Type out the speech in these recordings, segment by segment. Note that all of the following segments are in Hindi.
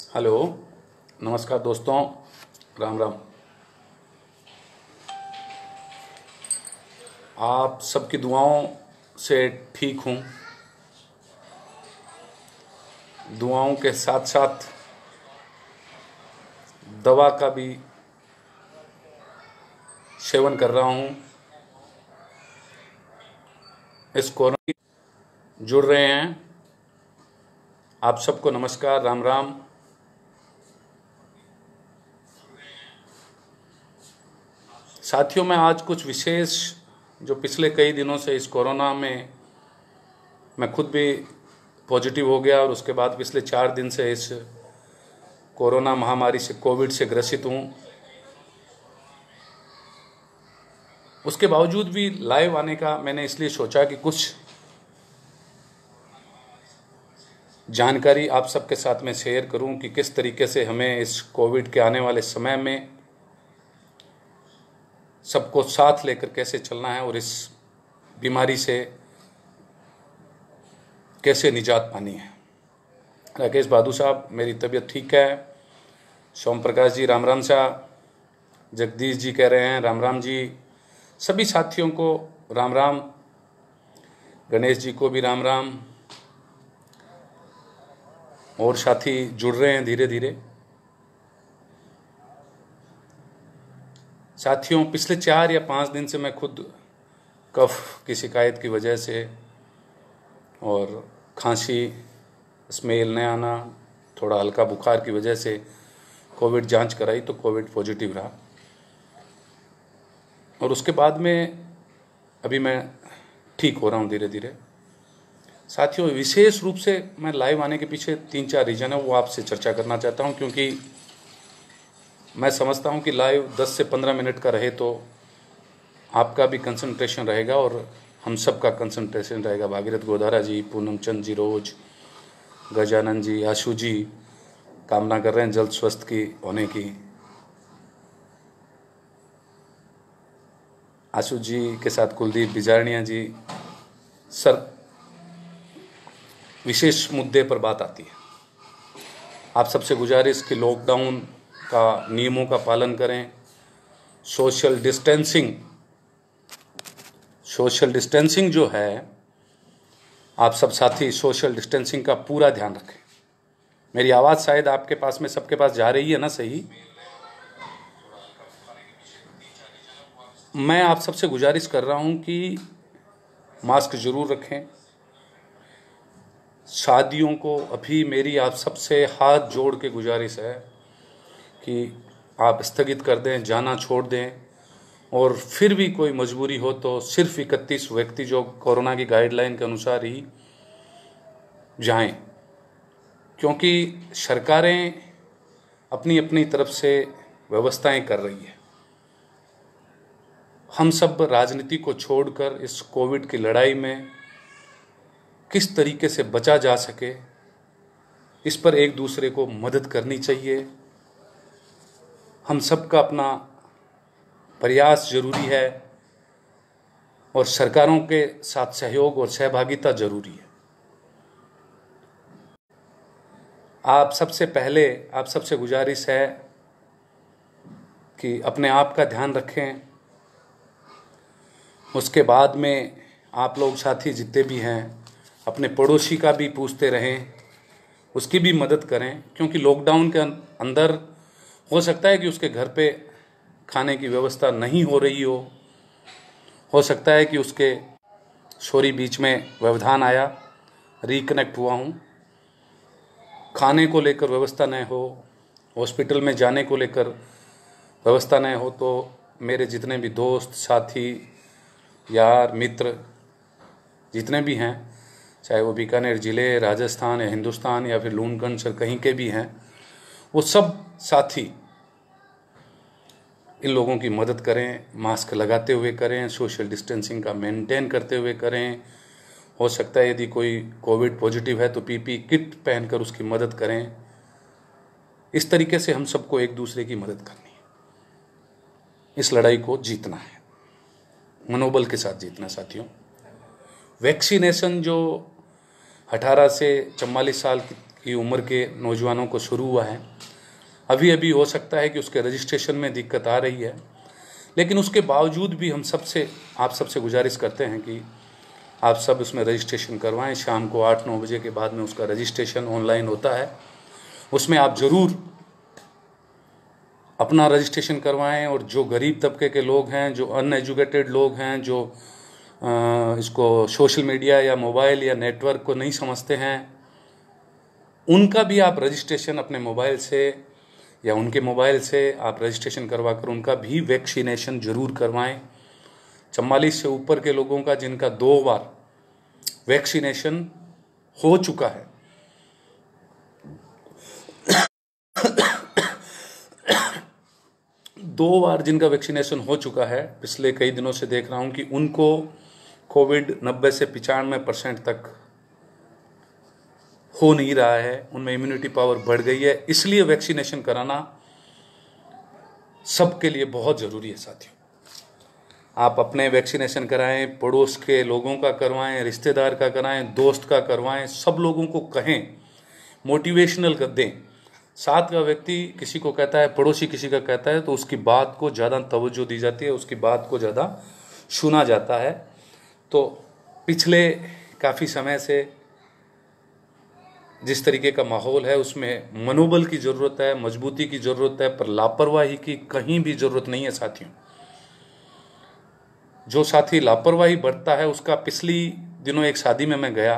हेलो, नमस्कार दोस्तों, राम राम। आप सबकी दुआओं से ठीक हूँ। दुआओं के साथ साथ दवा का भी सेवन कर रहा हूँ। इस कोरोना जुड़ रहे हैं, आप सबको नमस्कार, राम राम। साथियों, मैं आज कुछ विशेष जो पिछले कई दिनों से इस कोरोना में मैं खुद भी पॉजिटिव हो गया और उसके बाद पिछले 4 दिन से इस कोरोना महामारी से, कोविड से ग्रसित हूँ। उसके बावजूद भी लाइव आने का मैंने इसलिए सोचा कि कुछ जानकारी आप सबके साथ में शेयर करूं कि किस तरीके से हमें इस कोविड के आने वाले समय में सबको साथ लेकर कैसे चलना है और इस बीमारी से कैसे निजात पानी है। राकेश बहादुर साहब, मेरी तबीयत ठीक है। सोम प्रकाश जी, राम राम शाह। जगदीश जी कह रहे हैं राम राम जी। सभी साथियों को राम राम। गणेश जी को भी राम राम। और साथी जुड़ रहे हैं धीरे धीरे। साथियों, पिछले 4 या 5 दिन से मैं खुद कफ की शिकायत की वजह से और खांसी, स्मेल न आना, थोड़ा हल्का बुखार की वजह से कोविड जांच कराई तो कोविड पॉजिटिव रहा। और उसके बाद में अभी मैं ठीक हो रहा हूँ धीरे धीरे। साथियों, विशेष रूप से मैं लाइव आने के पीछे 3-4 रीज़न है, वो आपसे चर्चा करना चाहता हूँ, क्योंकि मैं समझता हूँ कि लाइव 10 से 15 मिनट का रहे तो आपका भी कंसंट्रेशन रहेगा और हम सब का कंसंट्रेशन रहेगा। भागीरथ गोधारा जी, पूनम चंद जी, रोज, गजानन जी, आशु जी कामना कर रहे हैं जल्द स्वस्थ की होने की। आशु जी के साथ कुलदीप बिजारनिया जी। सर, विशेष मुद्दे पर बात आती है। आप सबसे गुजारिश कि लॉकडाउन का नियमों का पालन करें। सोशल डिस्टेंसिंग जो है, आप सब साथी सोशल डिस्टेंसिंग का पूरा ध्यान रखें। मेरी आवाज़ शायद आपके पास में, सबके पास जा रही है ना सही? मैं आप सबसे गुजारिश कर रहा हूं कि मास्क जरूर रखें। शादियों को अभी मेरी आप सबसे हाथ जोड़ के गुजारिश है कि आप स्थगित कर दें, जाना छोड़ दें, और फिर भी कोई मजबूरी हो तो सिर्फ 31 व्यक्ति जो कोरोना की गाइडलाइन के अनुसार ही जाएं, क्योंकि सरकारें अपनी अपनी तरफ से व्यवस्थाएं कर रही है। हम सब राजनीति को छोड़कर इस कोविड की लड़ाई में किस तरीके से बचा जा सके, इस पर एक दूसरे को मदद करनी चाहिए। हम सबका अपना प्रयास जरूरी है और सरकारों के साथ सहयोग और सहभागिता जरूरी है। आप सबसे गुजारिश है कि अपने आप का ध्यान रखें। उसके बाद में आप लोग साथी जितने भी हैं, अपने पड़ोसी का भी पूछते रहें, उसकी भी मदद करें, क्योंकि लॉकडाउन के अंदर हो सकता है कि उसके घर पे खाने की व्यवस्था नहीं हो रही हो सकता है कि उसके बीच में व्यवधान आया, रिकनेक्ट हुआ हूँ, खाने को लेकर व्यवस्था न हो, हॉस्पिटल में जाने को लेकर व्यवस्था न हो, तो मेरे जितने भी दोस्त, साथी, यार, मित्र जितने भी हैं, चाहे वो बीकानेर ज़िले, राजस्थान या हिंदुस्तान या फिर लूनगंज से कहीं के भी हैं, वो सब साथी इन लोगों की मदद करें। मास्क लगाते हुए करें, सोशल डिस्टेंसिंग का मेंटेन करते हुए करें। हो सकता है यदि कोई कोविड पॉजिटिव है तो पीपी किट पहनकर उसकी मदद करें। इस तरीके से हम सबको एक दूसरे की मदद करनी है। इस लड़ाई को जीतना है, मनोबल के साथ जीतना। साथियों, वैक्सीनेशन जो 18 से 44 साल की उम्र के नौजवानों को शुरू हुआ है। अभी अभी हो सकता है कि उसके रजिस्ट्रेशन में दिक्कत आ रही है, लेकिन उसके बावजूद भी हम आप सबसे गुजारिश करते हैं कि आप सब उसमें रजिस्ट्रेशन करवाएं। शाम को 8-9 बजे के बाद में उसका रजिस्ट्रेशन ऑनलाइन होता है, उसमें आप ज़रूर अपना रजिस्ट्रेशन करवाएं। और जो गरीब तबके के लोग हैं, जो अनएजुकेटेड लोग हैं, जो इसको सोशल मीडिया या मोबाइल या नेटवर्क को नहीं समझते हैं, उनका भी आप रजिस्ट्रेशन अपने मोबाइल से या उनके मोबाइल से आप रजिस्ट्रेशन करवा कर उनका भी वैक्सीनेशन जरूर करवाएं। 44 से ऊपर के लोगों का जिनका 2 बार वैक्सीनेशन हो चुका है, दो बार जिनका वैक्सीनेशन हो चुका है, पिछले कई दिनों से देख रहा हूं कि उनको कोविड 90 से 95% तक हो नहीं रहा है, उनमें इम्यूनिटी पावर बढ़ गई है। इसलिए वैक्सीनेशन कराना सबके लिए बहुत ज़रूरी है साथियों। आप अपने वैक्सीनेशन कराएं, पड़ोस के लोगों का करवाएं, रिश्तेदार का कराएं, दोस्त का करवाएं, सब लोगों को कहें, मोटिवेशनल कर दें। साथ का व्यक्ति किसी को कहता है, पड़ोसी किसी का कहता है, तो उसकी बात को ज़्यादा तवज्जो दी जाती है, उसकी बात को ज़्यादा सुना जाता है। तो पिछले काफ़ी समय से जिस तरीके का माहौल है उसमें मनोबल की ज़रूरत है, मजबूती की ज़रूरत है, पर लापरवाही की कहीं भी ज़रूरत नहीं है साथियों। जो साथी लापरवाही बरतता है उसका, पिछली दिनों एक शादी में मैं गया,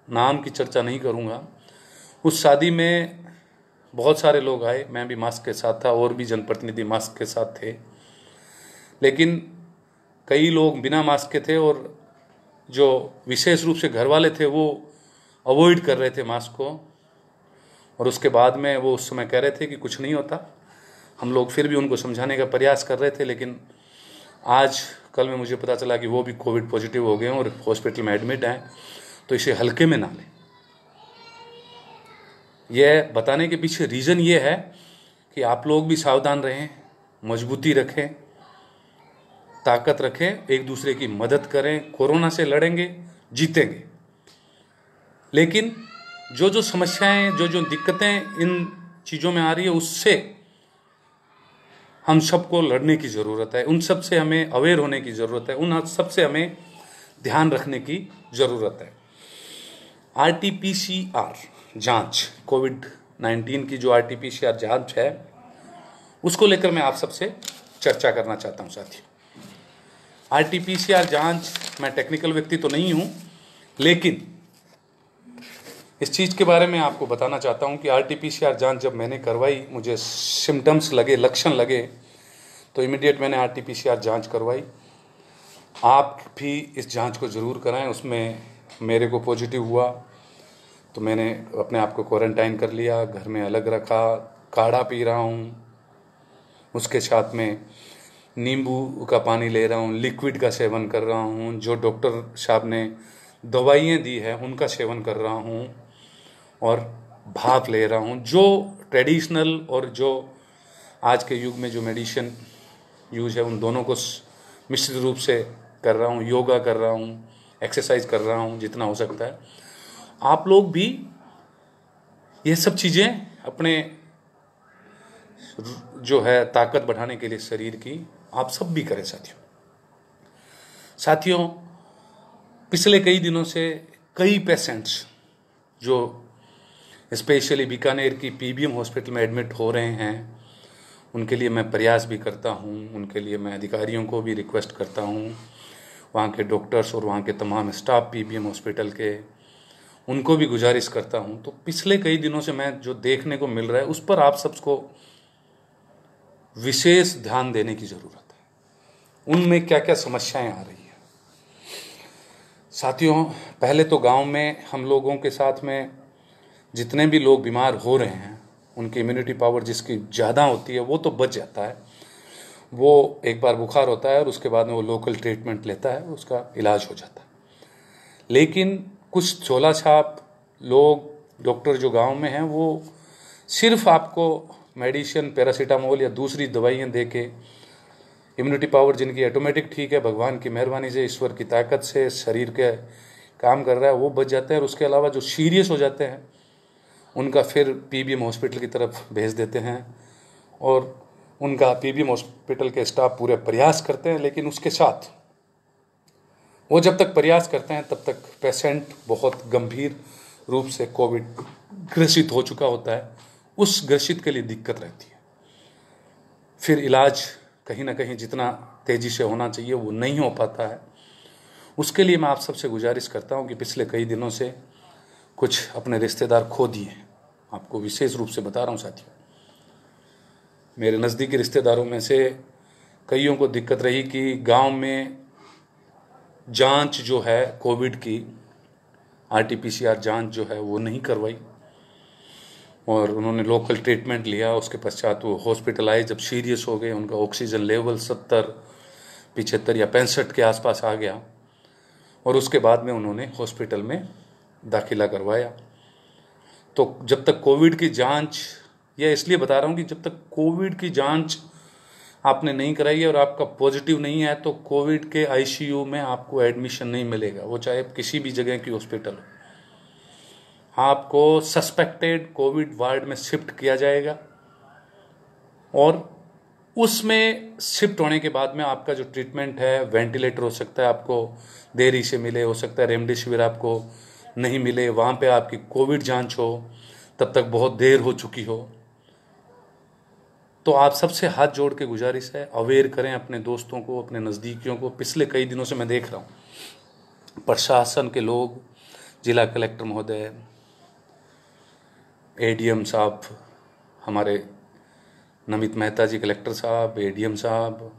नाम की चर्चा नहीं करूँगा। उस शादी में बहुत सारे लोग आए, मैं भी मास्क के साथ था और भी जनप्रतिनिधि मास्क के साथ थे, लेकिन कई लोग बिना मास्क के थे और जो विशेष रूप से घर वाले थे वो अवॉइड कर रहे थे मास्क को। और उसके बाद में वो उस समय कह रहे थे कि कुछ नहीं होता। हम लोग फिर भी उनको समझाने का प्रयास कर रहे थे, लेकिन आज कल में मुझे पता चला कि वो भी कोविड पॉजिटिव हो गए और हॉस्पिटल में एडमिट हैं। तो इसे हल्के में ना लें। यह बताने के पीछे रीज़न ये है कि आप लोग भी सावधान रहें, मजबूती रखें, ताकत रखें, एक दूसरे की मदद करें। कोरोना से लड़ेंगे, जीतेंगे, लेकिन जो जो समस्याएं, जो जो दिक्कतें इन चीज़ों में आ रही है, उससे हम सबको लड़ने की ज़रूरत है, उन सब से हमें अवेयर होने की ज़रूरत है, उन सब से हमें ध्यान रखने की ज़रूरत है। RT-PCR जांच, कोविड-19 की जो RT-PCR जांच है, उसको लेकर मैं आप सबसे चर्चा करना चाहता हूं साथियों। RT-PCR जांच, मैं टेक्निकल व्यक्ति तो नहीं हूं, लेकिन इस चीज़ के बारे में आपको बताना चाहता हूं कि RT-PCR जांच जब मैंने करवाई, मुझे सिम्टम्स लगे, लक्षण लगे, तो इमीडिएट मैंने RT-PCR जांच करवाई। आप भी इस जांच को ज़रूर कराएं। उसमें मेरे को पॉजिटिव हुआ तो मैंने अपने आप को क्वारंटाइन कर लिया, घर में अलग रखा, काढ़ा पी रहा हूँ, उसके साथ में नींबू का पानी ले रहा हूँ, लिक्विड का सेवन कर रहा हूँ, जो डॉक्टर साहब ने दवाइयाँ दी है उनका सेवन कर रहा हूँ, और भाप ले रहा हूँ। जो ट्रेडिशनल और जो आज के युग में जो मेडिसिन यूज है, उन दोनों को मिश्रित रूप से कर रहा हूँ। योगा कर रहा हूँ, एक्सरसाइज कर रहा हूँ जितना हो सकता है। आप लोग भी ये सब चीज़ें अपने जो है ताकत बढ़ाने के लिए शरीर की, आप सब भी करें साथियों। पिछले कई दिनों से कई पेशेंट्स जो स्पेशली बीकानेर की PBM हॉस्पिटल में एडमिट हो रहे हैं, उनके लिए मैं प्रयास भी करता हूं, उनके लिए मैं अधिकारियों को भी रिक्वेस्ट करता हूं, वहाँ के डॉक्टर्स और वहाँ के तमाम स्टाफ PBM हॉस्पिटल के, उनको भी गुजारिश करता हूं। तो पिछले कई दिनों से मैं जो देखने को मिल रहा है, उस पर आप सबको विशेष ध्यान देने की ज़रूरत है। उनमें क्या क्या समस्याएं आ रही हैं साथियों। पहले तो गांव में हम लोगों के साथ में जितने भी लोग बीमार हो रहे हैं, उनकी इम्यूनिटी पावर जिसकी ज़्यादा होती है वो तो बच जाता है। वो एक बार बुखार होता है और उसके बाद में वो लोकल ट्रीटमेंट लेता है, उसका इलाज हो जाता है। लेकिन कुछ झोला छाप लोग, डॉक्टर जो गांव में हैं, वो सिर्फ आपको मेडिसिन, पैरासीटामोल या दूसरी दवाइयाँ दे के, इम्यूनिटी पावर जिनकी ऑटोमेटिक ठीक है, भगवान की मेहरबानी से, ईश्वर की ताकत से शरीर के काम कर रहा है, वो बच जाते हैं। और उसके अलावा जो सीरियस हो जाते हैं उनका फिर पीबीएम हॉस्पिटल की तरफ भेज देते हैं और उनका पीबीएम हॉस्पिटल के स्टाफ पूरे प्रयास करते हैं, लेकिन उसके साथ वो जब तक प्रयास करते हैं तब तक पेशेंट बहुत गंभीर रूप से कोविड ग्रसित हो चुका होता है। उस ग्रसित के लिए दिक्कत रहती है, फिर इलाज कहीं ना कहीं जितना तेजी से होना चाहिए वो नहीं हो पाता है। उसके लिए मैं आप सबसे गुजारिश करता हूं कि पिछले कई दिनों से कुछ अपने रिश्तेदार खो दिए हैं। आपको विशेष रूप से बता रहा हूं साथियों, मेरे नज़दीकी रिश्तेदारों में से कईयों को दिक्कत रही कि गांव में जांच जो है कोविड की आरटीपीसीआर जांच जो है वो नहीं करवाई और उन्होंने लोकल ट्रीटमेंट लिया। उसके पश्चात वो हॉस्पिटल आए, जब सीरियस हो गए, उनका ऑक्सीजन लेवल 70, 75 या 65 के आसपास आ गया और उसके बाद में उन्होंने हॉस्पिटल में दाखिला करवाया। तो जब तक कोविड की जांच, या इसलिए बता रहा हूँ कि जब तक कोविड की जांच आपने नहीं कराई है और आपका पॉजिटिव नहीं है तो कोविड के आईसीयू में आपको एडमिशन नहीं मिलेगा, वो चाहे किसी भी जगह की हॉस्पिटल हो। आपको सस्पेक्टेड कोविड वार्ड में शिफ्ट किया जाएगा और उसमें शिफ्ट होने के बाद में आपका जो ट्रीटमेंट है, वेंटिलेटर हो सकता है आपको देरी से मिले, हो सकता है रेमडेसिविर आपको नहीं मिले, वहाँ पे आपकी कोविड जांच हो तब तक बहुत देर हो चुकी हो। तो आप सबसे हाथ जोड़ के गुजारिश है, अवेयर करें अपने दोस्तों को, अपने नज़दीकियों को। पिछले कई दिनों से मैं देख रहा हूँ प्रशासन के लोग, जिला कलेक्टर महोदय, एडीएम साहब, हमारे नमित मेहता जी कलेक्टर साहब, एडीएम साहब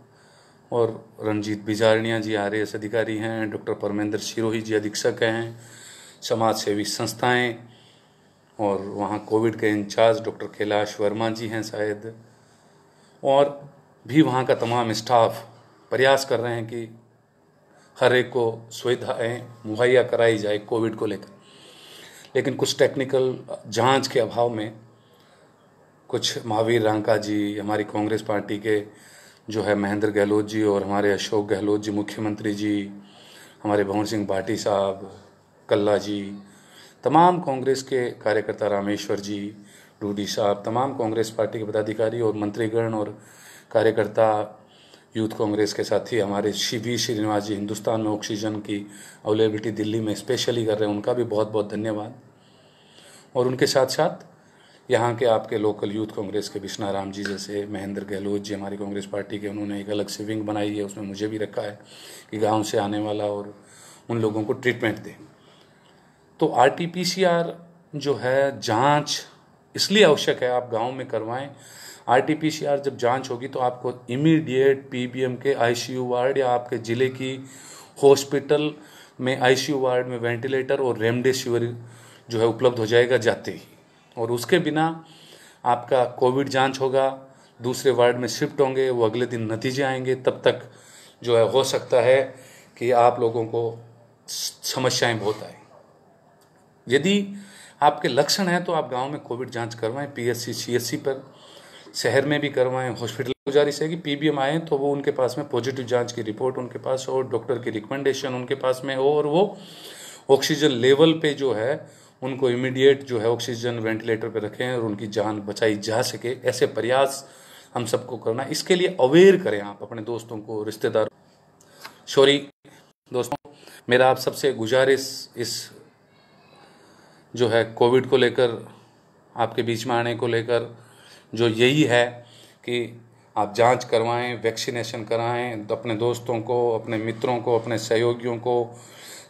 और रंजीत बिजारनिया जी आरएएस अधिकारी हैं, डॉक्टर परमेंद्र सिरोही जी अधीक्षक हैं, समाज सेवी संस्थाएं और वहाँ कोविड के इंचार्ज डॉक्टर कैलाश वर्मा जी हैं शायद, और भी वहाँ का तमाम स्टाफ प्रयास कर रहे हैं कि हर एक को सुविधाएं मुहैया कराई जाए कोविड को लेकर। लेकिन कुछ टेक्निकल जांच के अभाव में कुछ महावीर रांका जी, हमारी कांग्रेस पार्टी के जो है महेंद्र गहलोत जी और हमारे अशोक गहलोत जी मुख्यमंत्री जी, हमारे भवन सिंह भाटी साहब, कल्ला जी, तमाम कांग्रेस के कार्यकर्ता, रामेश्वर जी, डूडी साहब, तमाम कांग्रेस पार्टी के पदाधिकारी और मंत्रीगण और कार्यकर्ता, यूथ कांग्रेस के साथी हमारे वी श्रीनिवास जी हिंदुस्तान में ऑक्सीजन की अवेलेबिलिटी दिल्ली में स्पेशली कर रहे हैं, उनका भी बहुत बहुत धन्यवाद। और उनके साथ साथ यहाँ के आपके लोकल यूथ कांग्रेस के बिश्ना राम जी जैसे, महेंद्र गहलोत जी हमारी कांग्रेस पार्टी के, उन्होंने एक अलग से विंग बनाई है, उसमें मुझे भी रखा है कि गाँव से आने वाला और उन लोगों को ट्रीटमेंट दें। तो आरटीपीसीआर जो है जाँच इसलिए आवश्यक है, आप गांव में करवाएं। आरटीपीसीआर जब जांच होगी तो आपको इमीडिएट पीबीएम के आईसीयू वार्ड या आपके ज़िले की हॉस्पिटल में आईसीयू वार्ड में वेंटिलेटर और रेमडेसिविर जो है उपलब्ध हो जाएगा जाते ही। और उसके बिना आपका कोविड जांच होगा, दूसरे वार्ड में शिफ्ट होंगे, वो अगले दिन नतीजे आएंगे, तब तक जो है हो सकता है कि आप लोगों को समस्याएं बहुत आए। यदि आपके लक्षण हैं तो आप गांव में कोविड जांच करवाएं, पीएचसी सीएचसी पर, शहर में भी करवाएं। हॉस्पिटल गुजारिश है कि पीबीएम आए तो वो उनके पास में पॉजिटिव जांच की रिपोर्ट उनके पास हो, डॉक्टर की रिकमेंडेशन उनके पास में हो और वो ऑक्सीजन लेवल पे जो है उनको इमीडिएट जो है ऑक्सीजन वेंटिलेटर पे रखें और उनकी जान बचाई जा सके। ऐसे प्रयास हम सबको करना, इसके लिए अवेयर करें आप अपने दोस्तों को, रिश्तेदारों। सॉरी दोस्तों, मेरा आप सबसे गुजारिश इस जो है कोविड को लेकर, आपके बीच में आने को लेकर जो यही है कि आप जांच करवाएं, वैक्सीनेशन कराएं, अपने दोस्तों को, अपने मित्रों को, अपने सहयोगियों को,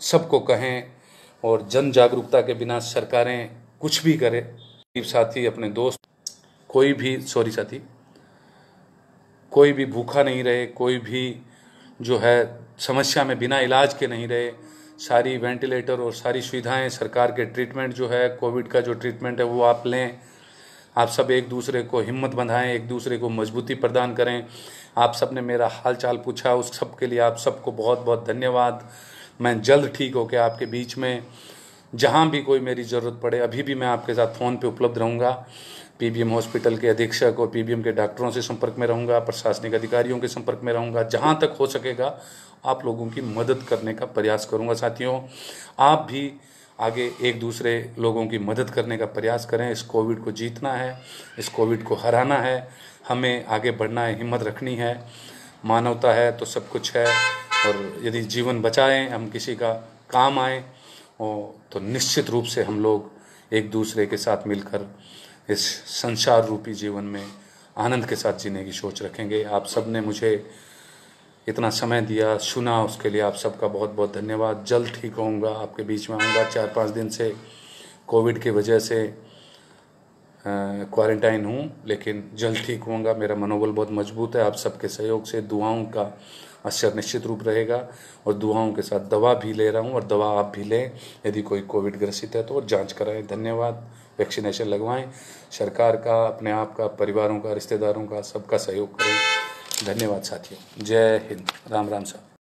सबको कहें। और जन जागरूकता के बिना सरकारें कुछ भी करें। साथी, अपने दोस्त, कोई भी भूखा नहीं रहे, कोई भी जो है समस्या में बिना इलाज के नहीं रहे। सारी वेंटिलेटर और सारी सुविधाएं, सरकार के ट्रीटमेंट जो है, कोविड का जो ट्रीटमेंट है वो आप लें। आप सब एक दूसरे को हिम्मत बंधाएं, एक दूसरे को मजबूती प्रदान करें। आप सब ने मेरा हाल चाल पूछा, उस सब के लिए आप सबको बहुत बहुत धन्यवाद। मैं जल्द ठीक होकर आपके बीच में जहां भी कोई मेरी ज़रूरत पड़े, अभी भी मैं आपके साथ फ़ोन पे उपलब्ध रहूँगा। पीबीएम हॉस्पिटल के अधीक्षक और पीबीएम के डॉक्टरों से संपर्क में रहूँगा, प्रशासनिक अधिकारियों के संपर्क में रहूँगा। जहाँ तक हो सकेगा आप लोगों की मदद करने का प्रयास करूँगा। साथियों, आप भी आगे एक दूसरे लोगों की मदद करने का प्रयास करें। इस कोविड को जीतना है, इस कोविड को हराना है, हमें आगे बढ़ना है, हिम्मत रखनी है। मानवता है तो सब कुछ है, और यदि जीवन बचाएं, हम किसी का काम आए तो निश्चित रूप से हम लोग एक दूसरे के साथ मिलकर इस संसार रूपी जीवन में आनंद के साथ जीने की सोच रखेंगे। आप सब ने मुझे इतना समय दिया, सुना, उसके लिए आप सबका बहुत बहुत धन्यवाद। जल्द ठीक होऊंगा, आपके बीच में आऊँगा। 4-5 दिन से कोविड की वजह से क्वारंटाइन हूँ, लेकिन जल्द ठीक होऊंगा। मेरा मनोबल बहुत मजबूत है। आप सबके सहयोग से दुआओं का असर निश्चित रूप रहेगा, और दुआओं के साथ दवा भी ले रहा हूँ, और दवा आप भी लें। यदि कोई कोविड ग्रसित है तो जांच कराएं। धन्यवाद। वैक्सीनेशन लगवाएं। सरकार का, अपने आप का, परिवारों का, रिश्तेदारों का, सबका सहयोग करें। धन्यवाद साथियों। जय हिंद। राम राम साहब।